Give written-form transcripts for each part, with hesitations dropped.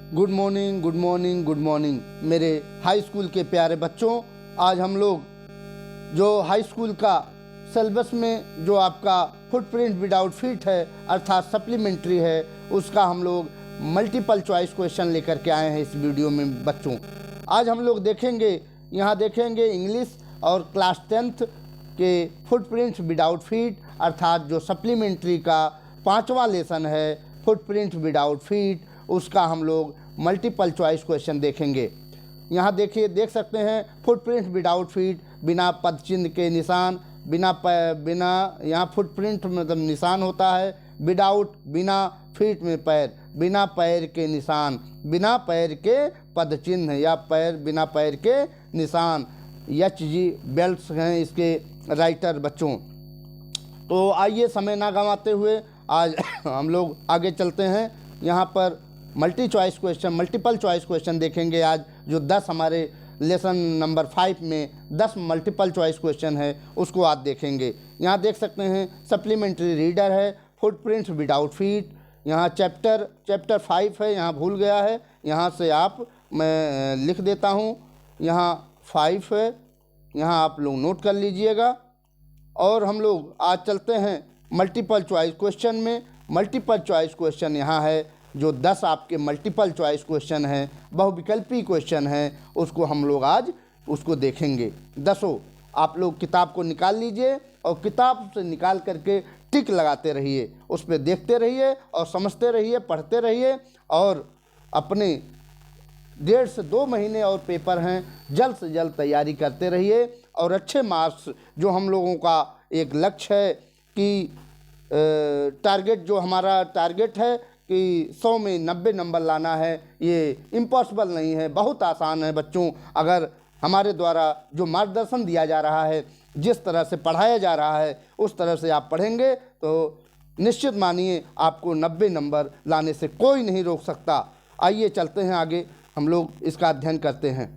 Good morning, good morning, good morning मेरे high school के प्यारे बच्चों। आज हम लोग जो हाई स्कूल का सिलेबस में जो आपका फुटप्रिंट विदाउट फीट है अर्थात सप्लीमेंट्री है, उसका हम लोग मल्टीपल चॉइस क्वेश्चन लेकर के आए हैं इस वीडियो में बच्चों। आज हम लोग देखेंगे, यहाँ देखेंगे इंग्लिश और क्लास 10th के फुटप्रिंट विदाउट फीट अर्थात जो सप्लीमेंट्री का 5वां लेसन है फुटप्रिंट विदाउट फीट, उसका हम लोग मल्टीपल चॉइस क्वेश्चन देखेंगे। यहाँ देखिए, देख सकते हैं फुटप्रिंट विदाउट फीट, बिना पद चिन्ह के निशान, बिना यहाँ फुटप्रिंट मतलब निशान होता है, विदाउट बिना, फीट में पैर, बिना पैर के निशान, बिना पैर के पद चिन्ह या पैर बिना पैर के निशान। HG बेल्ट्स हैं इसके राइटर बच्चों। तो आइए समय ना गंवाते हुए आज हम लोग आगे चलते हैं। यहाँ पर मल्टीपल चॉइस क्वेश्चन देखेंगे आज, जो 10 हमारे लेसन नंबर 5 में 10 मल्टीपल चॉइस क्वेश्चन है उसको आज देखेंगे। यहाँ देख सकते हैं सप्लीमेंट्री रीडर है, फुटप्रिंट विदाउट फीट, यहाँ चैप्टर 5 है, यहाँ भूल गया है, यहाँ से मैं लिख देता हूँ, यहाँ 5 है, यहाँ आप लोग नोट कर लीजिएगा। और हम लोग आज चलते हैं मल्टीपल चॉइस क्वेश्चन में। मल्टीपल चॉइस क्वेश्चन यहाँ है, जो 10 आपके मल्टीपल चॉइस क्वेश्चन हैं, बहुविकल्पी क्वेश्चन हैं, उसको हम लोग आज उसको देखेंगे। 10 आप लोग किताब को निकाल लीजिए और किताब से निकाल करके टिक लगाते रहिए, उस पर देखते रहिए और समझते रहिए, पढ़ते रहिए और अपने 1.5 से 2 महीने और पेपर हैं, जल्द से जल्द तैयारी करते रहिए और अच्छे मार्क्स, जो हम लोगों का एक लक्ष्य है कि टारगेट, जो हमारा टारगेट है कि 100 में 90 नंबर लाना है, ये इम्पॉसिबल नहीं है, बहुत आसान है बच्चों। अगर हमारे द्वारा जो मार्गदर्शन दिया जा रहा है, जिस तरह से पढ़ाया जा रहा है, उस तरह से आप पढ़ेंगे तो निश्चित मानिए आपको 90 नंबर लाने से कोई नहीं रोक सकता। आइए चलते हैं आगे, हम लोग इसका अध्ययन करते हैं।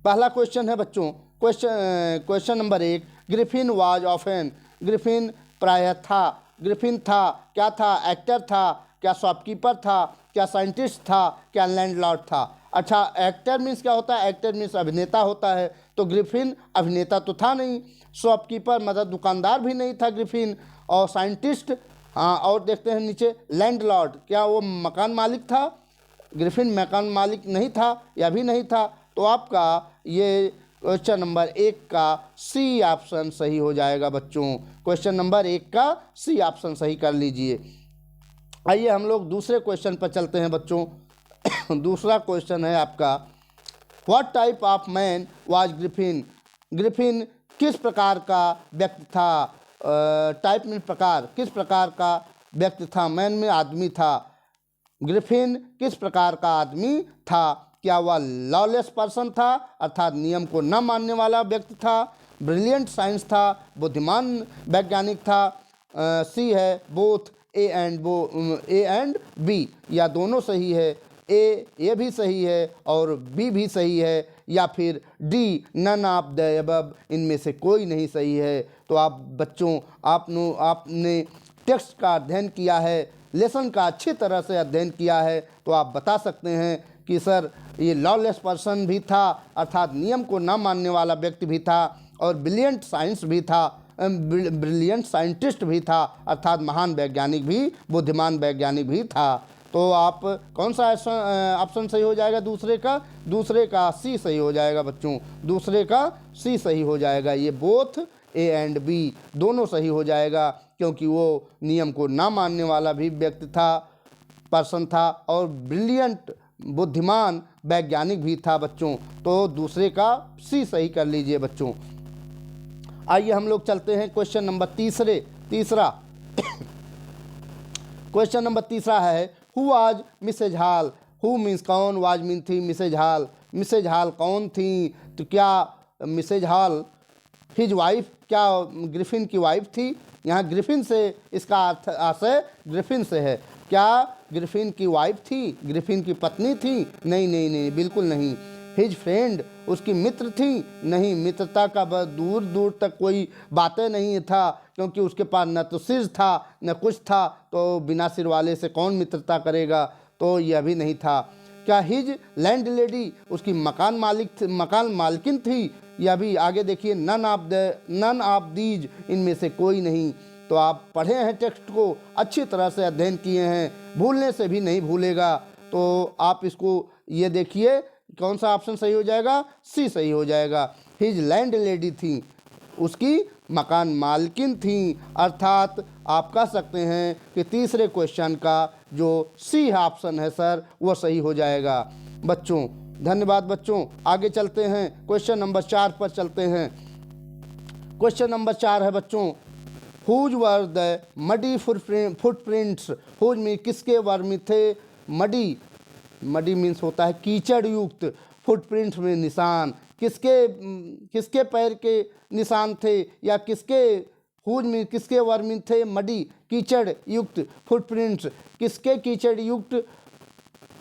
पहला क्वेश्चन है बच्चों, question number 1, Griffin was often, Griffin प्रायः था, ग्रिफिन था, क्या था? एक्टर था, क्या शॉपकीपर था, क्या साइंटिस्ट था, क्या लैंडलॉर्ड था? अच्छा, एक्टर मीन्स क्या होता है? एक्टर मीन्स अभिनेता होता है, तो ग्रिफिन अभिनेता तो था नहीं, शॉपकीपर मतलब दुकानदार भी नहीं था ग्रिफिन, और साइंटिस्ट, हाँ, और देखते हैं नीचे, लैंडलॉर्ड, क्या वो मकान मालिक था? ग्रिफिन मकान मालिक नहीं था या भी नहीं था। तो आपका ये क्वेश्चन नंबर 1 का सी ऑप्शन सही हो जाएगा बच्चों। क्वेश्चन नंबर 1 का सी ऑप्शन सही कर लीजिए। आइए हम लोग दूसरे क्वेश्चन पर चलते हैं बच्चों। दूसरा क्वेश्चन है आपका, what type of man was Griffin, Griffin किस प्रकार का व्यक्ति था? टाइप में प्रकार, किस प्रकार का व्यक्ति था? मैन में आदमी था, ग्रिफिन किस प्रकार का आदमी था? क्या वह लॉलेस पर्सन था अर्थात नियम को न मानने वाला व्यक्ति था? ब्रिलियंट साइंस था, बुद्धिमान वैज्ञानिक था? सी है बोथ ए एंड बी, या दोनों सही है, ए भी सही है और बी भी सही है, या फिर D none of the above, इनमें से कोई नहीं सही है। तो आप बच्चों, आपने टेक्स्ट का अध्ययन किया है, लेसन का अच्छी तरह से अध्ययन किया है, तो आप बता सकते हैं कि सर ये लॉलेस पर्सन भी था अर्थात नियम को ना मानने वाला व्यक्ति भी था, और ब्रिलियंट साइंस भी था, ब्रिलियंट साइंटिस्ट भी था अर्थात महान वैज्ञानिक भी, बुद्धिमान वैज्ञानिक भी था। तो आप कौन सा ऑप्शन सही हो जाएगा? दूसरे का सी सही हो जाएगा बच्चों, दूसरे का सी सही हो जाएगा। ये बोथ ए एंड बी दोनों सही हो जाएगा, क्योंकि वो नियम को ना मानने वाला भी व्यक्ति था, पर्सन था, और ब्रिलियंट बुद्धिमान वैज्ञानिक भी था बच्चों। तो दूसरे का सी सही कर लीजिए बच्चों। आइए हम लोग चलते हैं क्वेश्चन नंबर तीसरा। क्वेश्चन नंबर तीसरा है, who was Mrs Hall, who means कौन, वाज मीन थी, मिसेज हॉल कौन थी? तो क्या मिसेज हॉल हिज वाइफ, क्या ग्रिफिन की वाइफ थी? यहाँ ग्रिफिन से इसका अर्थ आशय ग्रिफिन से है। क्या ग्रिफिन की वाइफ थी, ग्रिफिन की पत्नी थी? नहीं, बिल्कुल नहीं। हिज फ्रेंड, उसकी मित्र थी? नहीं, मित्रता का दूर दूर तक कोई बातें नहीं था, क्योंकि उसके पास न तो सिर था न कुछ था, तो बिना सिर वाले से कौन मित्रता करेगा, तो यह भी नहीं था। क्या हिज लैंड लेडी, उसकी मकान मालकिन थी? यह भी आगे देखिए, नन ऑफ दीज, इनमें से कोई नहीं। तो आप पढ़े हैं टेक्स्ट को, अच्छी तरह से अध्ययन किए हैं, भूलने से भी नहीं भूलेगा। तो आप इसको ये देखिए कौन सा ऑप्शन सही हो जाएगा, सी सही हो जाएगा। हिज लैंड लेडी थी, उसकी मकान मालकिन थी, अर्थात आप कह सकते हैं कि तीसरे क्वेश्चन का जो सी ऑप्शन है सर वो सही हो जाएगा। बच्चों धन्यवाद। बच्चों आगे चलते हैं, क्वेश्चन नंबर 4 पर चलते हैं। क्वेश्चन नंबर 4 है बच्चों, whose were the muddy footprints, whose में किसके वर्मी थे? मडी मीन्स होता है कीचड़ युक्त, फुटप्रिंट्स में निशान, किसके पैर के निशान थे, या किसके हुज में किसके वर्मी थे? मडी कीचड़ युक्त फुटप्रिंट्स, किसके कीचड़ युक्त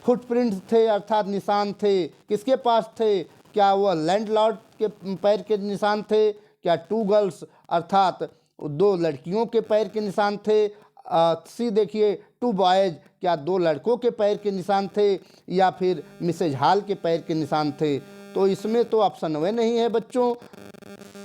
फुटप्रिंट्स थे अर्थात निशान थे, किसके पास थे? क्या वह लैंडलॉर्ड के पैर के निशान थे? क्या टू गर्ल्स अर्थात 2 लड़कियों के पैर के निशान थे? सी देखिए, टू बॉयज, क्या 2 लड़कों के पैर के निशान थे, या फिर मिसेज हॉल के पैर के निशान थे? तो इसमें तो ऑप्शन वे नहीं है बच्चों,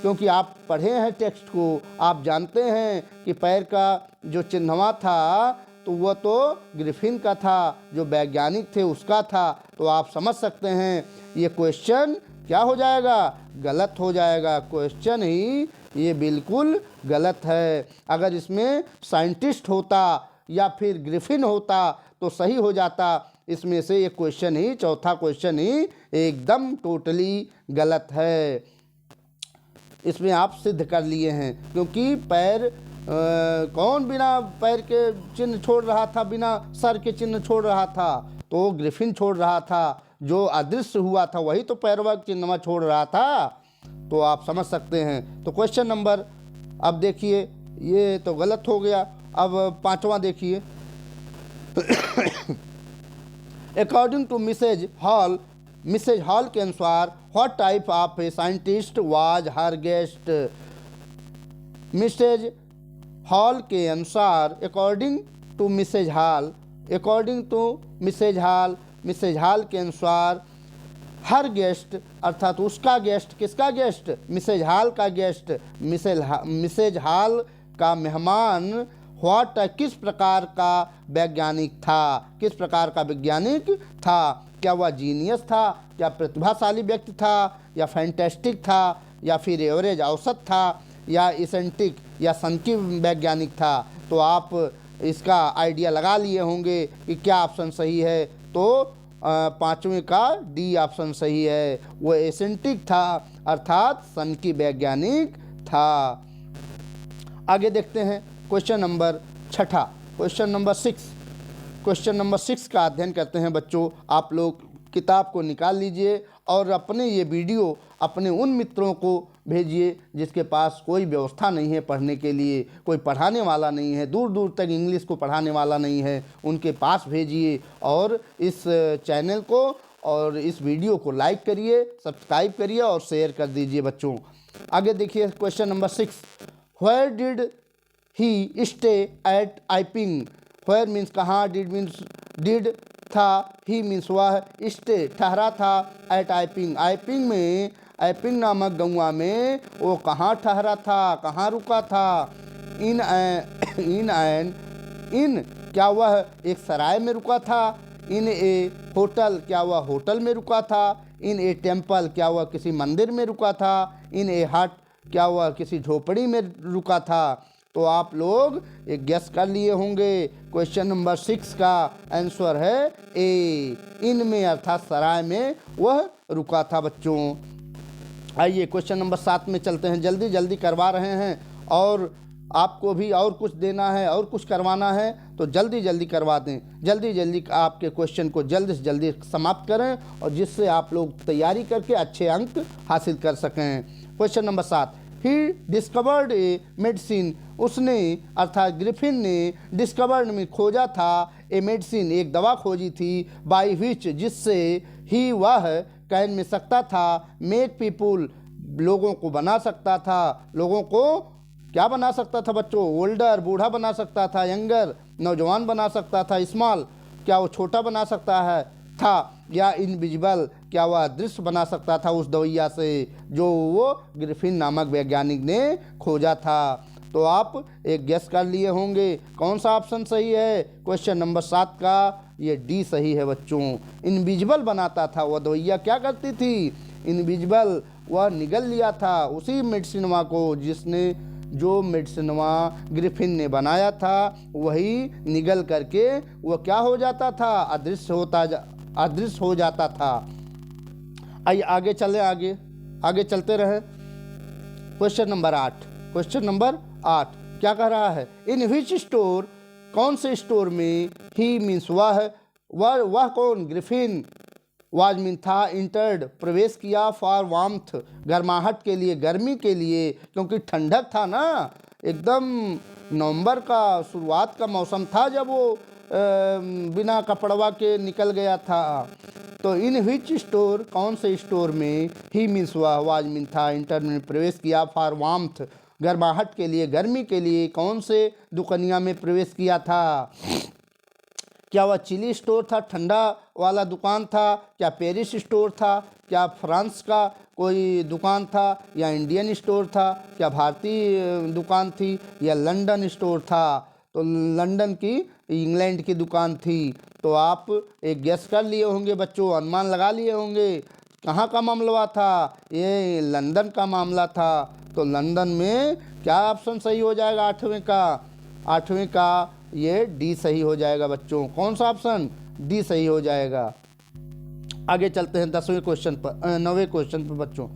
क्योंकि आप पढ़े हैं टेक्स्ट को, आप जानते हैं कि पैर का जो चिन्हवा था तो वह तो ग्रिफिन का था, जो वैज्ञानिक थे उसका था। तो आप समझ सकते हैं ये क्वेश्चन क्या हो जाएगा, गलत हो जाएगा। क्वेश्चन ही ये बिल्कुल गलत है। अगर इसमें साइंटिस्ट होता या फिर ग्रिफिन होता तो सही हो जाता। इसमें से ये क्वेश्चन ही, चौथा क्वेश्चन ही एकदम टोटली गलत है। इसमें आप सिद्ध कर लिए हैं, क्योंकि पैर कौन बिना पैर के चिन्ह छोड़ रहा था, बिना सर के चिन्ह छोड़ रहा था? तो ग्रिफिन छोड़ रहा था, जो अदृश्य हुआ था वही तो पैरवा चिन्हवा छोड़ रहा था। तो आप समझ सकते हैं। तो क्वेश्चन नंबर, अब देखिए ये तो गलत हो गया। अब 5वां देखिए, अकॉर्डिंग टू मिसेज हॉल के अनुसार what type of a scientist was her guest? Mrs Hall के अनुसार, अकॉर्डिंग टू मिसेज हॉल के अनुसार हर गेस्ट अर्थात उसका गेस्ट, किसका गेस्ट? मिसेज हॉल का गेस्ट, मिसेज हॉल का मेहमान व्हाट, किस प्रकार का वैज्ञानिक था? किस प्रकार का वैज्ञानिक था? क्या वह जीनियस था, क्या प्रतिभाशाली व्यक्ति था, या फैंटेस्टिक था, या फिर एवरेज औसत था, या इसेंटिक या सनकी वैज्ञानिक था? तो आप इसका आइडिया लगा लिए होंगे कि क्या ऑप्शन सही है। तो 5वें का डी ऑप्शन सही है, वो एसेंटिक था अर्थात सनकी वैज्ञानिक था। आगे देखते हैं क्वेश्चन नंबर 6, क्वेश्चन नंबर 6 का अध्ययन करते हैं बच्चों। आप लोग किताब को निकाल लीजिए और अपने ये वीडियो अपने उन मित्रों को भेजिए जिसके पास कोई व्यवस्था नहीं है पढ़ने के लिए, कोई पढ़ाने वाला नहीं है, दूर दूर तक इंग्लिश को पढ़ाने वाला नहीं है, उनके पास भेजिए। और इस चैनल को और इस वीडियो को लाइक करिए, सब्सक्राइब करिए और शेयर कर दीजिए बच्चों। आगे देखिए question number 6, where did he stay at Epping? Where means कहाँ, डिड मीन्स डिड था, ही मीन्स वह, स्टे ठहरा था, एट आइपिंग में, आइपिंग नामक गौवा में वो कहाँ ठहरा था, कहाँ रुका था? इन क्या वह एक सराय में रुका था? इन ए होटल क्या वह होटल में रुका था? इन ए टेम्पल क्या वह किसी मंदिर में रुका था? इन ए हट क्या वह किसी झोपड़ी में रुका था? तो आप लोग एक गेस कर लिए होंगे। क्वेश्चन नंबर 6 का आंसर है ए, इन में अर्थात सराय में वह रुका था बच्चों। आइए क्वेश्चन नंबर 7 में चलते हैं। जल्दी जल्दी करवा रहे हैं और आपको भी और कुछ देना है और कुछ करवाना है तो जल्दी जल्दी करवा दें। जल्दी जल्दी आपके क्वेश्चन को जल्दी से जल्दी समाप्त करें और जिससे आप लोग तैयारी करके अच्छे अंक हासिल कर सकें। Question number 7, he discovered a medicine, उसने अर्थात ग्रिफिन ने डिस्कवर्ड में खोजा था, ए मेडिसिन एक दवा खोजी थी, बाई विच जिससे ही वह कैन में सकता था, मेक पीपुल लोगों को बना सकता था, लोगों को क्या बना सकता था बच्चों, ओल्डर बूढ़ा बना सकता था, यंगर नौजवान बना सकता था, स्मॉल क्या वो छोटा बना सकता है था, या इनविजिबल क्या वह अदृश्य बना सकता था उस दवैया से जो वो ग्रिफिन नामक वैज्ञानिक ने खोजा था। तो आप एक गेस कर लिए होंगे कौन सा ऑप्शन सही है। क्वेश्चन नंबर 7 का ये डी सही है बच्चों। इनविजिबल बनाता था वह दवैया, क्या करती थी, इनविजिबल, वह निगल लिया था उसी मेडिसिनवा को जिसने जो मेडिसिनवा ग्रिफिन ने बनाया था, वही निगल करके वह क्या हो जाता था, अदृश्य हो जाता था। आइए आगे चले, आगे चलते रहे। क्वेश्चन नंबर 8 क्या कह रहा है, इन विच स्टोर, कौन से स्टोर में, ही मीन्स वह कौन, ग्रिफिन, वाज मीन था, इंटर्ड प्रवेश किया, फॉर वार्मथ गर्माहट के लिए, गर्मी के लिए, क्योंकि ठंडक था ना, एकदम नवंबर का शुरुआत का मौसम था जब वो बिना कपड़वा के निकल गया था। तो इन विच स्टोर, कौन से स्टोर में, ही मीन्स वाज मीन था, इंटर में प्रवेश किया, फॉर वार्मथ गर्माहट के लिए, गर्मी के लिए, कौन से दुकानिया में प्रवेश किया था। क्या वह चिली स्टोर था, ठंडा वाला दुकान था, क्या पेरिस स्टोर था, क्या फ्रांस का कोई दुकान था, या इंडियन स्टोर था, क्या भारतीय दुकान थी, या लंदन स्टोर था। तो लंदन की, इंग्लैंड की दुकान थी। तो आप एक गेस कर लिए होंगे बच्चों, अनुमान लगा लिए होंगे कहाँ का मामला था, ये लंदन का मामला था। तो लंदन में क्या ऑप्शन सही हो जाएगा, 8वें का ये डी सही हो जाएगा बच्चों। कौन सा ऑप्शन, डी सही हो जाएगा। आगे चलते हैं 9वें क्वेश्चन पर बच्चों।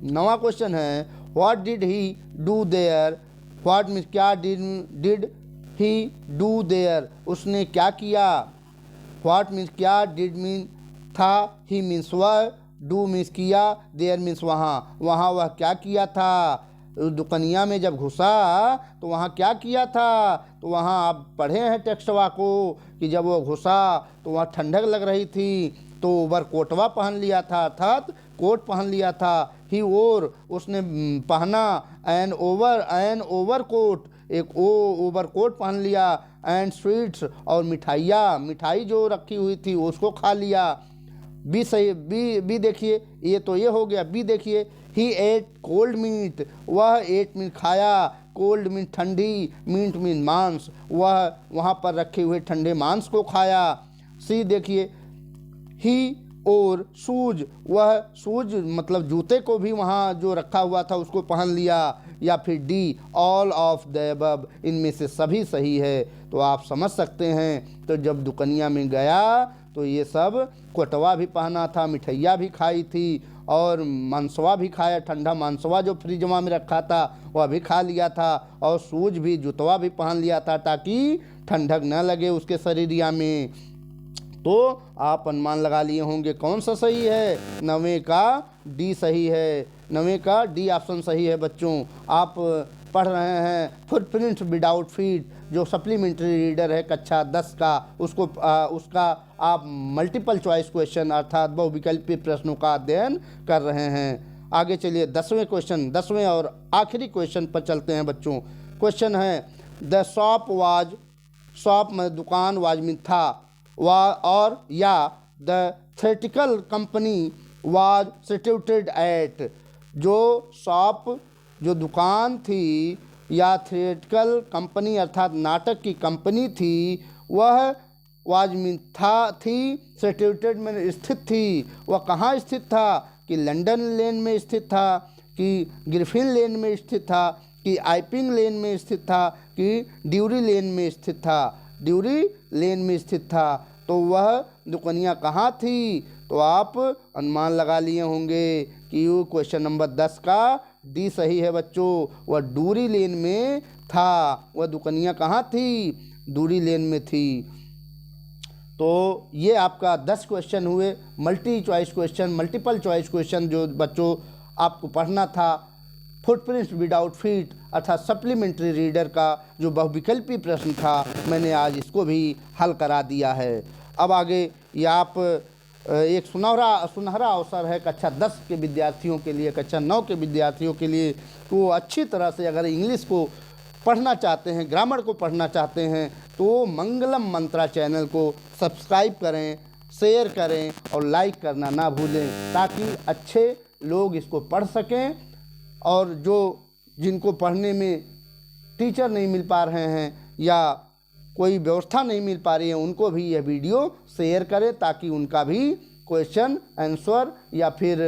9वां क्वेश्चन है, what did he do their, what means क्या, डिड ही डू देयर उसने क्या किया, व्हाट मीन्स क्या, डिड मीन था, ही मीन्स वह, डू मीन्स किया, देयर मीन्स वहाँ वह क्या किया था। दुकनिया में जब घुसा तो वहाँ क्या किया था, तो वहाँ आप पढ़े हैं टेक्स्टवा को कि जब वो घुसा तो वहाँ ठंडक लग रही थी, तो ओवर कोटवा पहन लिया था, अर्थात कोट पहन लिया था। ही और उसने पहना, एन ओवर कोट, एक ओवर कोट पहन लिया, एंड स्वीट्स और मिठाई जो रखी हुई थी उसको खा लिया। बी सही, बी देखिए, ये तो ये हो गया। बी देखिए, ही एट कोल्ड मीट, वह एट मीन खाया, कोल्ड मीन ठंडी, मीट मीन मांस, वह वहाँ पर रखे हुए ठंडे मांस को खाया। सी देखिए, ही और शूज, वह शूज मतलब जूते को भी वहाँ जो रखा हुआ था उसको पहन लिया। या फिर D, all of the above, इनमें से सभी सही है। तो आप समझ सकते हैं, तो जब दुकनिया में गया तो ये सब कोटवा भी पहना था, मिठाइयाँ भी खाई थी, और मांसवा भी खाया, ठंडा मांसवा जो फ्रिजवा में रखा था वह भी खा लिया था, और शूज भी, जूतवा भी पहन लिया था ताकि ठंडक न लगे उसके शरीरिया में। तो आप अनुमान लगा लिए होंगे कौन सा सही है, 9वें का डी सही है। 9वें का डी ऑप्शन सही है बच्चों। आप पढ़ रहे हैं फुटप्रिंट विदाउट फीट, जो सप्लीमेंट्री रीडर है कक्षा 10 का, उसका आप मल्टीपल चॉइस क्वेश्चन अर्थात बहुविकल्पी प्रश्नों का अध्ययन कर रहे हैं। आगे चलिए 10वें और आखिरी क्वेश्चन पर चलते हैं बच्चों। क्वेश्चन है, द शॉप में दुकान, वाज मीन था, और या the theatrical company was situated at, जो शॉप जो दुकान थी या थिएट्रिकल कंपनी अर्थात नाटक की कंपनी थी, वह वाज मीन था, थी, सिचुएटेड में स्थित थी। वह कहाँ स्थित था, कि लंदन लेन में स्थित था, कि ग्रिफिन लेन में स्थित था, कि आइपिंग लेन में स्थित था, कि ड्यूरी लेन में स्थित था, ड्यूरी लेन में स्थित था। तो वह दुकानियाँ कहाँ थी, तो आप अनुमान लगा लिए होंगे कि वो क्वेश्चन नंबर 10 का डी सही है बच्चों। वह ड्यूरी लेन में था, वह दुकानियाँ कहाँ थी, ड्यूरी लेन में थी। तो ये आपका 10 क्वेश्चन हुए, मल्टीपल चॉइस क्वेश्चन जो बच्चों आपको पढ़ना था। फुटप्रिंट्स विदाउट फीट अर्थात सप्लीमेंट्री रीडर का जो बहुविकल्पी प्रश्न था, मैंने आज इसको भी हल करा दिया है। अब आगे ये आप एक सुनहरा अवसर है कक्षा 10 के विद्यार्थियों के लिए, कक्षा 9 के विद्यार्थियों के लिए। तो अच्छी तरह से अगर इंग्लिश को पढ़ना चाहते हैं, ग्रामर को पढ़ना चाहते हैं, तो मंगलम मंत्रा चैनल को सब्सक्राइब करें, शेयर करें और लाइक करना ना भूलें, ताकि अच्छे लोग इसको पढ़ सकें। और जिनको पढ़ने में टीचर नहीं मिल पा रहे हैं या कोई व्यवस्था नहीं मिल पा रही है, उनको भी यह वीडियो शेयर करें, ताकि उनका भी क्वेश्चन आंसर या फिर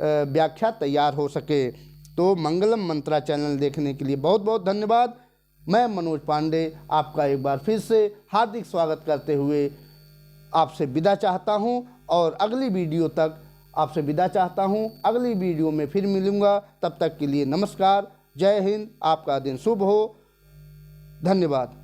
व्याख्या तैयार हो सके। तो मंगलम मंत्रा चैनल देखने के लिए बहुत बहुत धन्यवाद। मैं मनोज पांडे आपका एक बार फिर से हार्दिक स्वागत करते हुए आपसे विदा चाहता हूं, और अगली वीडियो तक आपसे विदा चाहता हूं। अगली वीडियो में फिर मिलूंगा, तब तक के लिए नमस्कार, जय हिंद, आपका दिन शुभ हो, धन्यवाद।